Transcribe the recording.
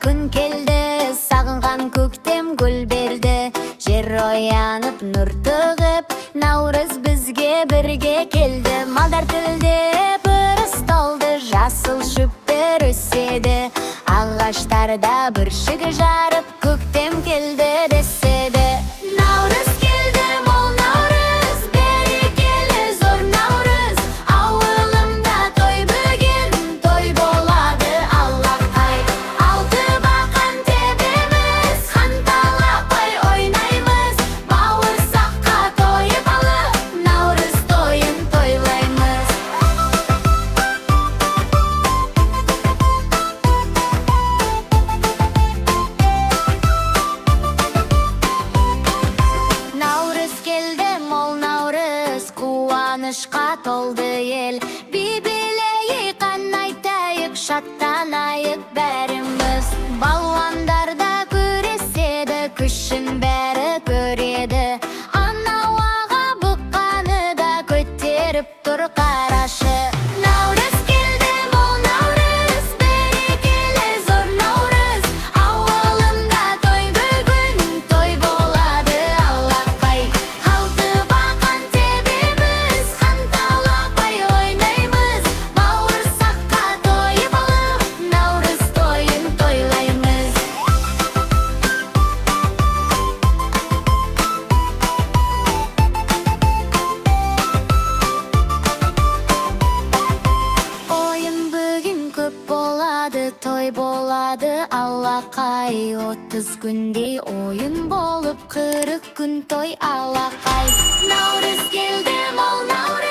күн келді, сағынған көктем гүл берді. Жер оянып, нұр төгіп, наурыз бізге бірге келді. Малдар тілдеп, ырысталды, жасыл шөптер өседі. Ағаштарда бүршігі жарып, көктем келді деседі. Наурыз келді, мол наурыз, берекелі зор наурыз. Ауылымда той бүгін, той болады алақай. Алты бақан тебеміз, ханталапай ойнаймыз. Бауырсаққа тойып алып, наурыз тойын тойлаймыз. Наурыз келді, мол наурыз, қуанышқа толды ел. Би билейік, ән айтайық, шаттанайық бәріміз. Балуандар да күреседі, күшін бәрі көреді. Анауаға бұққаны да көтеріп тұр қарашы. Наурыз келді, мол наурыз, берекелі зор наурыз. Ауылымда той бүгін, той болады алақай. Алты бақан тебеміз, ханталапай ойнаймыз. Бауырсаққа тойып алып, наурыз тойын тойлаймыз. Ойын бүгін көп болады, той болады алақай. 30 күндей ойын болып, 40 күн той алақай. Наурыз келді, мол наурыз.